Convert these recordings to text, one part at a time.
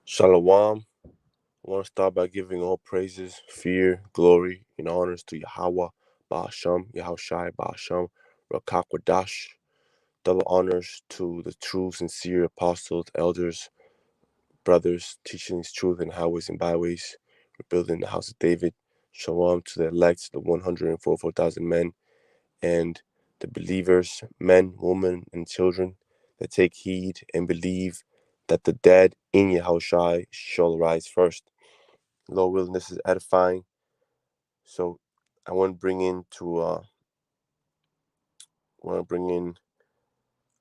Shalom. I want to start by giving all praises, fear, glory, and honors to Yahweh, Ba'asham, Yahawashi, Ba'asham, Rakakwadash. Double honors to the true, sincere apostles, elders, brothers, teaching his truth in highways and byways, rebuilding the house of David. Shalom to the elect, the 144,000 men, and the believers, men, women, and children that take heed and believe that the dead in Yahushai shall rise first. Lord willing, this is edifying. So I want to bring in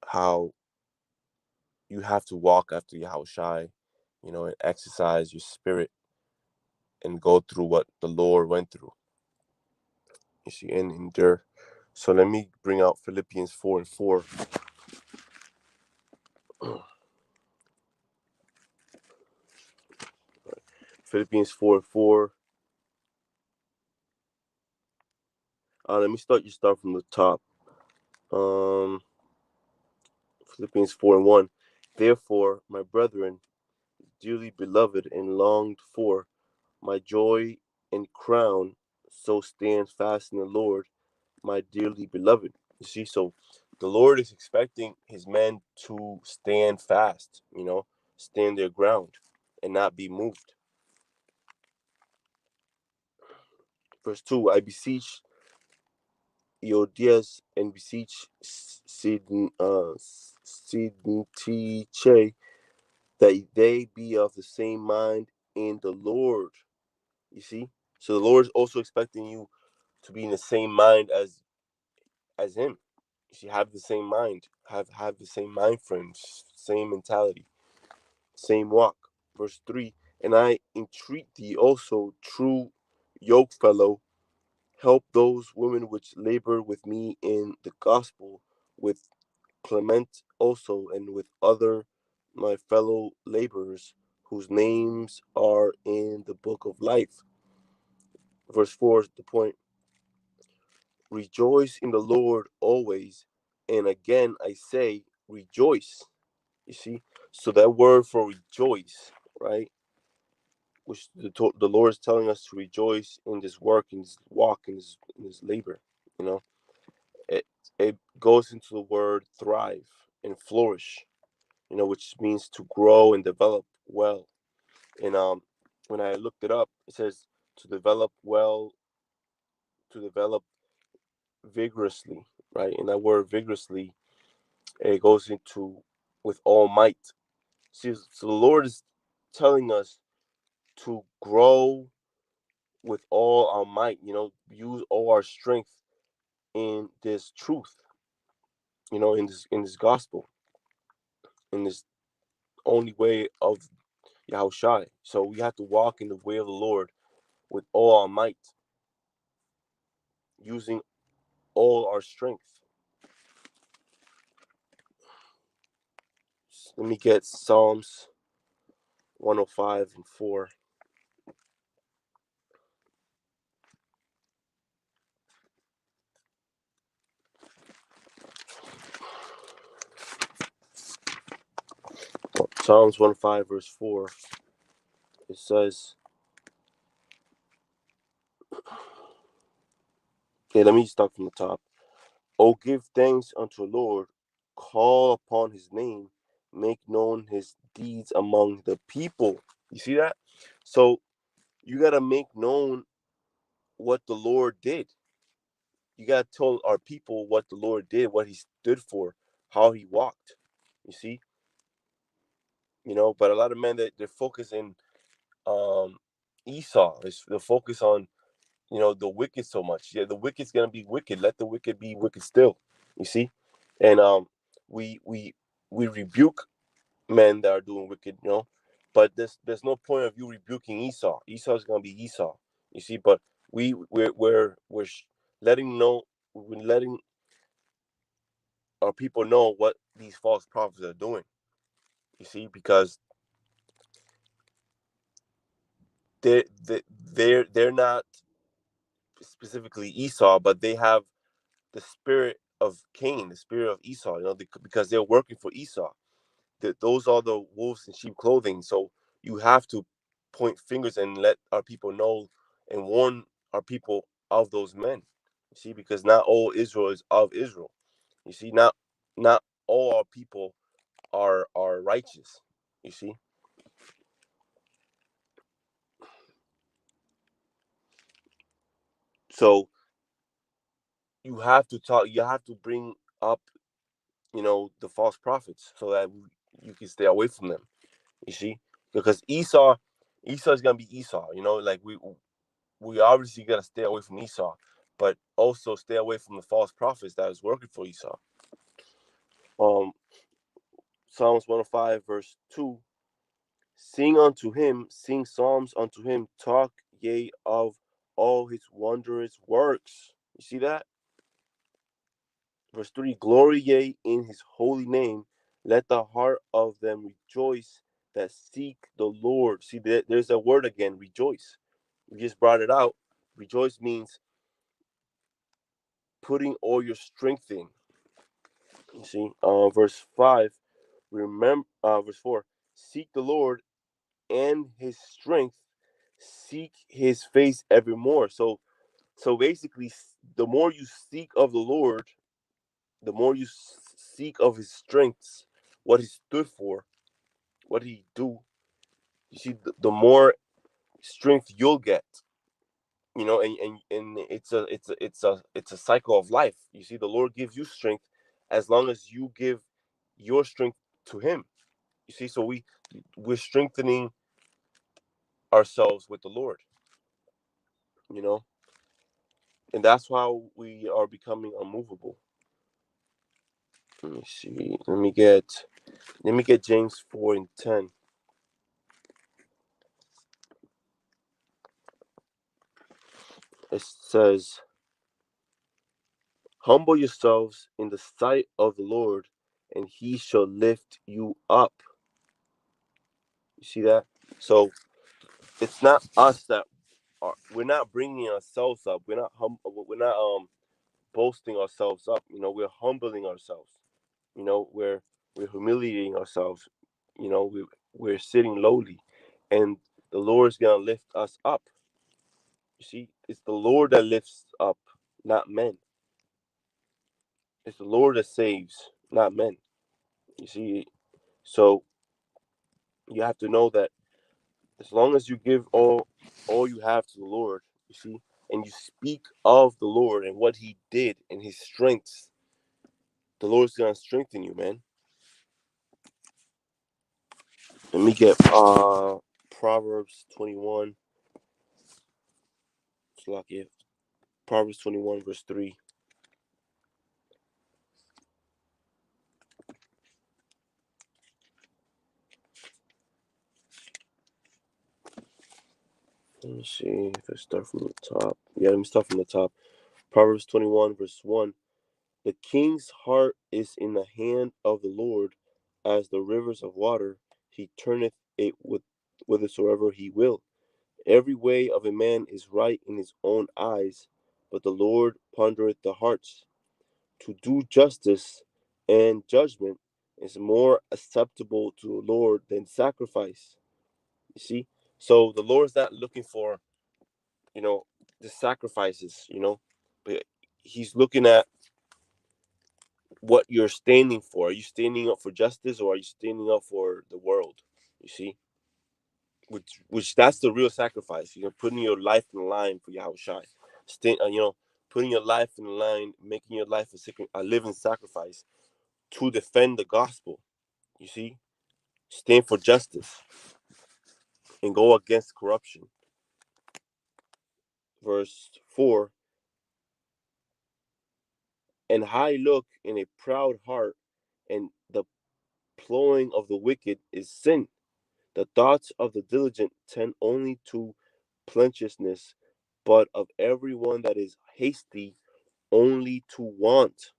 how you have to walk after Yahushai, and exercise your spirit and go through what the Lord went through. You see, and endure. So let me bring out Philippians 4:4. Philippians 4:4. Let me start from the top. Philippians 4:1. Therefore, my brethren, dearly beloved and longed for, my joy and crown, so stand fast in the Lord, my dearly beloved. You see, so the Lord is expecting his men to stand fast, stand their ground and not be moved. Verse 2, I beseech Eodias and beseech Sidntiche that they be of the same mind in the Lord. You see? So the Lord is also expecting you to be in the same mind as him. You see, have the same mind, have the same mind frame, same mentality, same walk. Verse 3, and I entreat thee also, true yoke fellow, help those women which labor with me in the gospel, with Clement also, and with other my fellow laborers, whose names are in the book of life. Verse 4 is the point. Rejoice in the Lord always. And again, I say, rejoice. You see? So that word for rejoice, right? Which the Lord is telling us to rejoice in this work, in this walk, in this labor. You know, it it goes into the word thrive and flourish. Which means to grow and develop well. And when I looked it up, it says to develop well, to develop vigorously, right? And that word vigorously, it goes into with all might. See, so the Lord is telling us to grow with all our might, use all our strength in this truth, in this gospel, in this only way of Yahushai. So we have to walk in the way of the Lord with all our might, using all our strength. Let me get Psalms 105:4. Psalms 105 verse 4. It says, let me start from the top. Oh, give thanks unto the Lord, call upon his name, make known his deeds among the people. You see that? So you got to make known what the Lord did. You got to tell our people what the Lord did, what he stood for, how he walked. You see? But a lot of men, that they're focusing Esau. They're focused on, the wicked so much. Yeah, the wicked's gonna be wicked. Let the wicked be wicked still. You see? And we rebuke men that are doing wicked, but there's no point of you rebuking Esau. Esau's gonna be Esau. You see, but letting know we're letting our people know what these false prophets are doing. You see, because they they're not specifically Esau, but they have the spirit of Cain, the spirit of Esau, because they're working for Esau. Those are the wolves in sheep clothing. So you have to point fingers and let our people know and warn our people of those men. You see, because not all Israel is of Israel. You see, not all our people are righteous. You see, so you have to talk. You have to bring up, the false prophets, so that you can stay away from them. You see, because Esau is gonna be Esau. Like we obviously gotta stay away from Esau, but also stay away from the false prophets that is working for Esau. Um, Psalms 105 verse 2: Sing unto him, sing psalms unto him, talk ye of all his wondrous works. You see that? Verse 3: Glory ye in his holy name. Let the heart of them rejoice that seek the Lord. See, there's a word again, rejoice. We just brought it out. Rejoice means putting all your strength in. You see, verse 5, verse 4: Seek the Lord and his strength, seek his face evermore. So basically, the more you seek of the Lord, the more you seek of his strengths, what he stood for, what he do. You see, the more strength you'll get. And it's a cycle of life. You see, the Lord gives you strength as long as you give your strength to him. You see, so we're strengthening ourselves with the Lord, you know, and that's how we are becoming unmovable. Let me see. Let me get James 4:10. It says, "Humble yourselves in the sight of the Lord, and He shall lift you up." You see that? So it's not us that we're not bringing ourselves up. We're not boasting ourselves up. We're humbling ourselves. We're humiliating ourselves. We're sitting lowly, and the Lord's gonna lift us up. You see, it's the Lord that lifts up, not men. It's the Lord that saves, not men. You see, so you have to know that as long as you give all you have to the Lord, you see, and you speak of the Lord and what He did and His strengths, the Lord's gonna strengthen you, man. Let me get Proverbs 21. Slovakia. Proverbs 21 verse 3. Let me see if I start from the top. Yeah, let me start from the top. Proverbs 21 verse 1. The king's heart is in the hand of the Lord, as the rivers of water. He turneth it whithersoever he will. Every way of a man is right in his own eyes, but the Lord pondereth the hearts. To do justice and judgment is more acceptable to the Lord than sacrifice. You see? So the Lord's not looking for, you know, the sacrifices, but He's looking at what you're standing for. Are you standing up for justice, or are you standing up for the world? You see? Which that's the real sacrifice. Putting your life in line for Yahawashi. Putting your life in line, making your life a living sacrifice to defend the gospel. You see? Stand for justice and go against corruption. Verse 4: And high look in a proud heart, and the plowing of the wicked is sin. The thoughts of the diligent tend only to plenteousness, but of every one that is hasty only to want.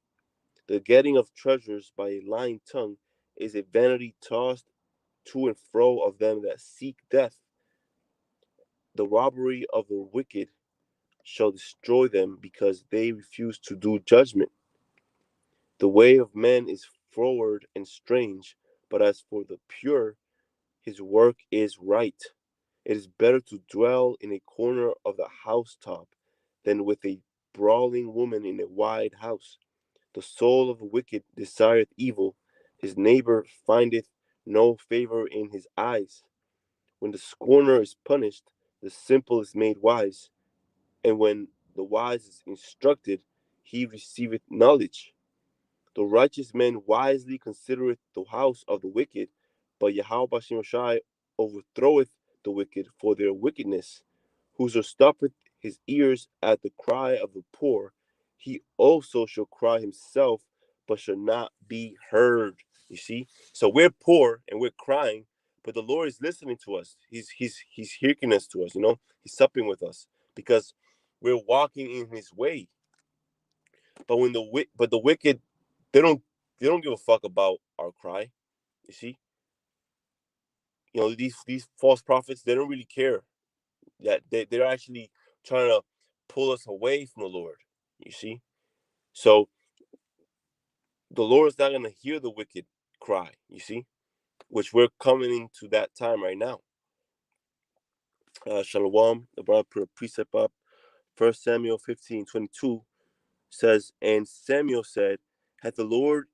The getting of treasures by a lying tongue is a vanity tossed to and fro of them that seek death. The robbery of the wicked shall destroy them, because they refuse to do judgment. The way of men is froward and strange, but as for the pure, his work is right. It is better to dwell in a corner of the housetop than with a brawling woman in a wide house. The soul of the wicked desireth evil, his neighbor findeth no favor in his eyes. When the scorner is punished, the simple is made wise, and when the wise is instructed, he receiveth knowledge. The righteous man wisely considereth the house of the wicked, but Yahawashi overthroweth the wicked for their wickedness. Whoso stoppeth his ears at the cry of the poor, he also shall cry himself, but shall not be heard. You see? So we're poor and we're crying, but the Lord is listening to us. He's hearing us to us, He's supping with us because we're walking in his way. But the wicked, they don't give a fuck about our cry. You see, these false prophets, they don't really care that they're actually trying to pull us away from the Lord. You see, so the Lord is not gonna hear the wicked cry. You see, which we're coming into that time right now. Shalom, the brother put a precept up. 1 Samuel 15:22 says, and Samuel said, "Hath the Lord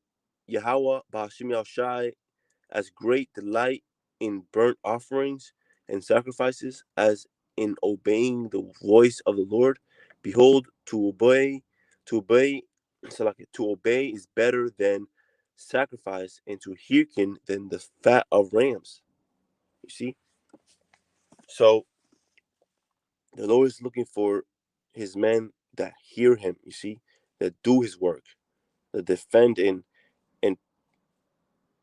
Yahweh Ba'ashim Yahushai as great delight in burnt offerings and sacrifices as in obeying the voice of the Lord? Behold, to obey is better than sacrifice, and to hearken than the fat of rams." You see, so the Lord is looking for his men that hear him. You see, that do his work, that defend and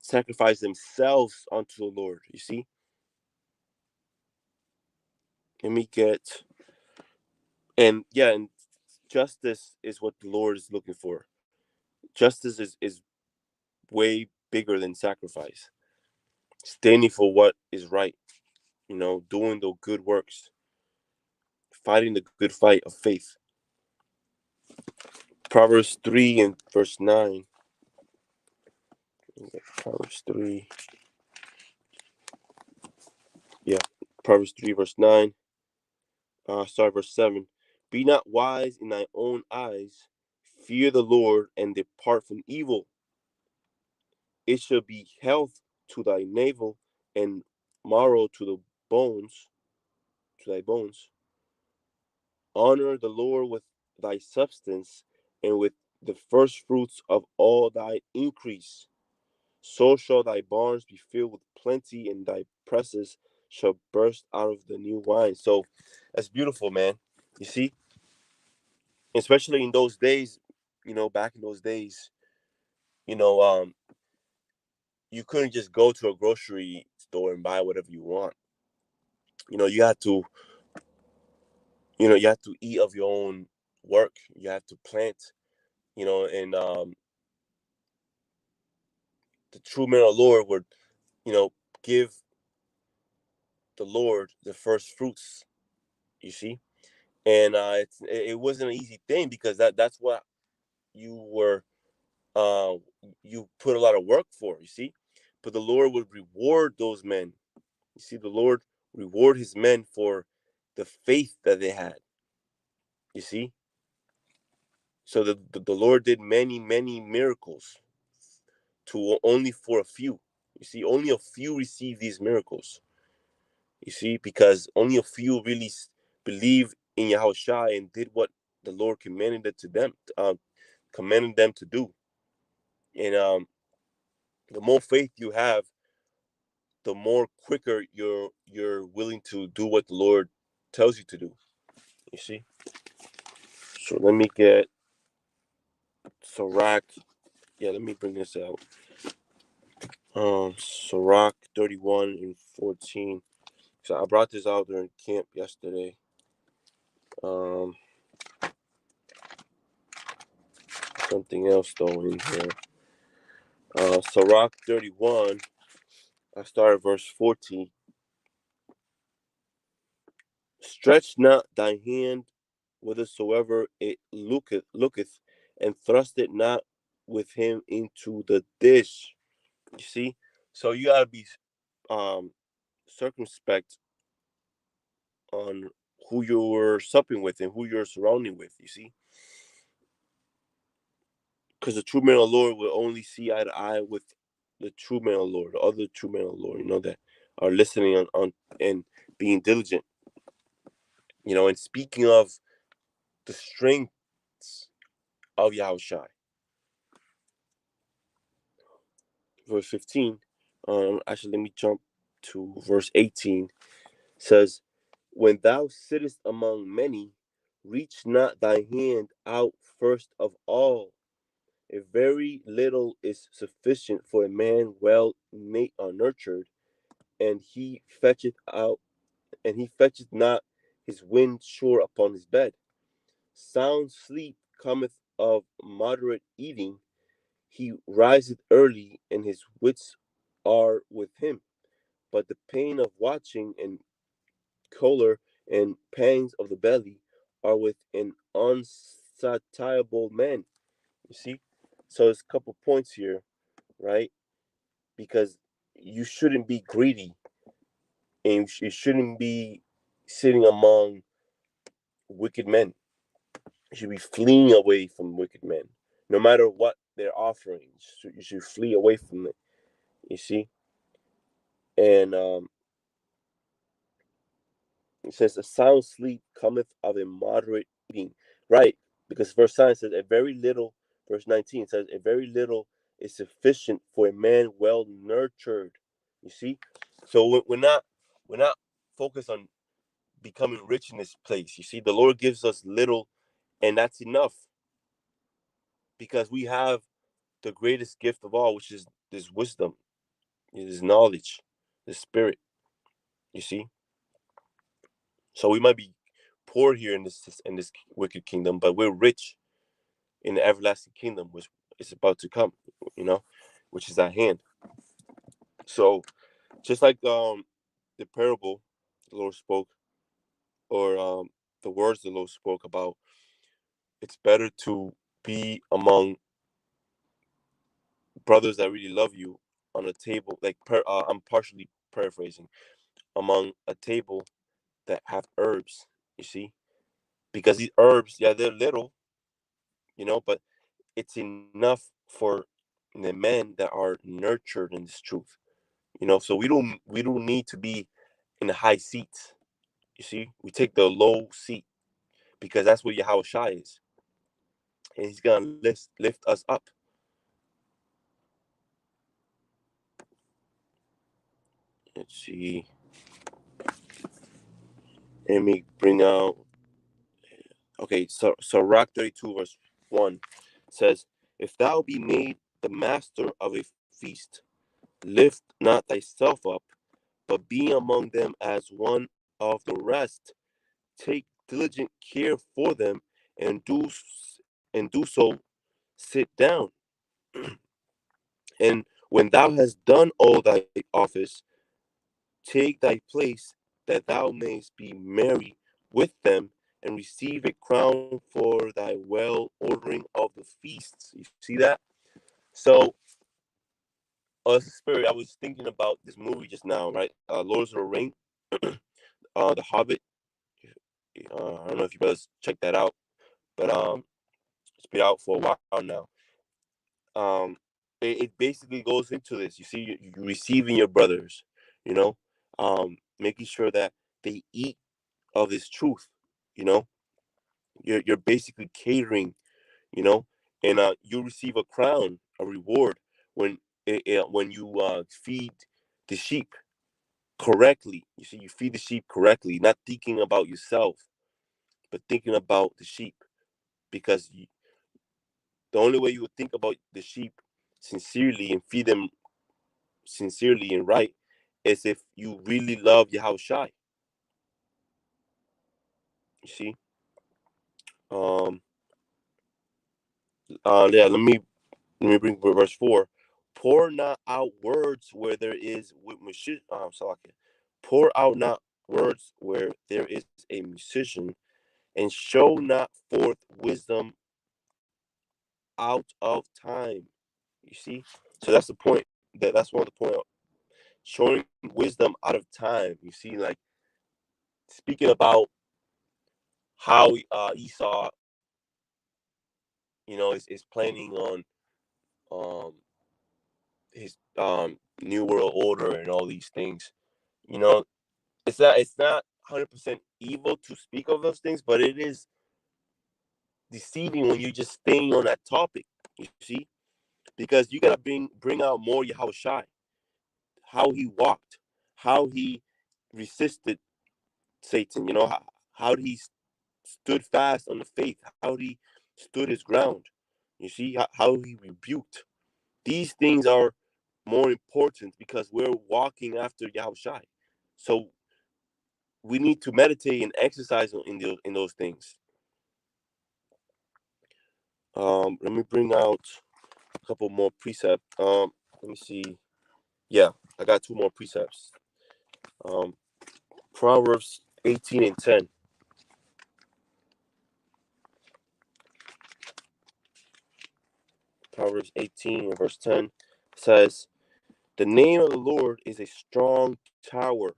sacrifice themselves unto the Lord. You see, let me get and justice is what the Lord is looking for. Justice is way bigger than sacrifice. Standing for what is right, doing the good works, fighting the good fight of faith. Proverbs 3 and verse 9. Proverbs 3. Yeah. Proverbs 3 verse 9. Verse 7. Be not wise in thy own eyes. Fear the Lord and depart from evil. It shall be health to thy navel and marrow to thy bones. Honor the Lord with thy substance and with the first fruits of all thy increase. So shall thy barns be filled with plenty, and thy presses shall burst out of the new wine. So that's beautiful, man. You see, especially in those days, back in those days, you know, um, you couldn't just go to a grocery store and buy whatever you want. You had to, you have to eat of your own work. You have to plant, and the true men of the Lord would, give the Lord the first fruits. You see, and it wasn't an easy thing because that's what you were, uh, you put a lot of work for. You see, but the Lord would reward those men. You see, the Lord reward His men for the faith that they had. You see, so the Lord did many miracles to only for a few. You see, only a few received these miracles. You see, because only a few really believe in Yahushua and did what the Lord commanded it to them, commanded them to do. And the more faith you have, the more quicker you're willing to do what the Lord tells you to do. You see. So let me get Sirach. Yeah, let me bring this out. Sirach 31 and 14. So I brought this out during camp yesterday. Um, Something else though in here. Sirach 31. I start at verse 14. Stretch not thy hand whithersoever it looketh, and thrust it not with him into the dish. You see, so you gotta be circumspect on who you're supping with and who you're surrounding with. You see, because the true man of the Lord will only see eye to eye with the true man of the Lord, the other true man of the Lord. That are listening on and being diligent. And speaking of the strengths of Yahawashi, verse 15. Actually, let me jump to verse 18. Says, "When thou sittest among many, reach not thy hand out first of all. A very little is sufficient for a man well nurtured, and he fetcheth not his wind sure upon his bed. Sound sleep cometh of moderate eating. He riseth early, and his wits are with him. But the pain of watching and choler and pangs of the belly are with an unsatiable man." You see? So there's a couple points here, right? Because you shouldn't be greedy, and you shouldn't be sitting among wicked men. You should be fleeing away from wicked men. No matter what they're offering, you should flee away from it. You see? And it says, "A sound sleep cometh of a moderate eating." Right. Because verse 9 says, "A very little," verse 19 says, "A very little is sufficient for a man well nurtured." You see? So we're not focused on becoming rich in this place. You see, the Lord gives us little, and that's enough, because we have the greatest gift of all, which is this wisdom, this knowledge, the spirit. You see? So we might be poor here in this wicked kingdom, but we're rich in the everlasting kingdom, which is about to come, which is at hand. So just like the parable the Lord spoke, or the words the Lord spoke about, it's better to be among brothers that really love you on a table, like I'm partially paraphrasing, among a table that have herbs. You see, because these herbs, yeah, they're little, but it's enough for the men that are nurtured in this truth. So we don't need to be in the high seats. You see, we take the low seat, because that's what Yahawashi is, and He's gonna lift us up. Let's see. Let me bring out. Okay, so Rock 32 verse 1 says, "If thou be made the master of a feast, lift not thyself up, but be among them as one of the rest. Take diligent care for them, and do so sit down. And when thou hast done all thy office, take thy place, that thou mayest be merry with them, and receive a crown for thy well ordering of the feasts." You see that? So, Spirit, I was thinking about this movie just now, right? Lord of the Ring, The Hobbit. I don't know if you guys check that out, but it's been out for a while now. Um, it basically goes into this. You see, you receiving your brothers, you know, making sure that they eat of this truth. You know, you're basically catering. You know, and you receive a crown, a reward when you feed the sheep correctly. You see, you feed the sheep correctly, not thinking about yourself, but thinking about the sheep, because the only way you would think about the sheep sincerely and feed them sincerely and right is if you really love Yahawashi. You see, um, yeah. Let me bring verse 4. Pour not out words where there is Pour out not words where there is a musician, and show not forth wisdom out of time. You see, so that's the point. That's one of the point showing wisdom out of time. You see, like speaking about how Esau, is planning on um, his new world order and all these things. You know, it's not 100% evil to speak of those things, but it is deceiving when you're just staying on that topic. You see, because you gotta bring out more Yahawashi, how he walked, how he resisted Satan. How he stood fast on the faith, how he stood his ground. You see how he rebuked. These things are more important because we're walking after Yahawashi. So we need to meditate and exercise in those things. Let me bring out a couple more precepts. Let me see. Yeah, I got two more precepts. Um, Proverbs 18:10. Proverbs 18 and verse 10 says, "The name of the Lord is a strong tower.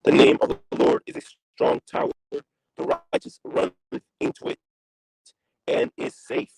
The name of the Lord is a strong tower. The righteous run into it and is safe."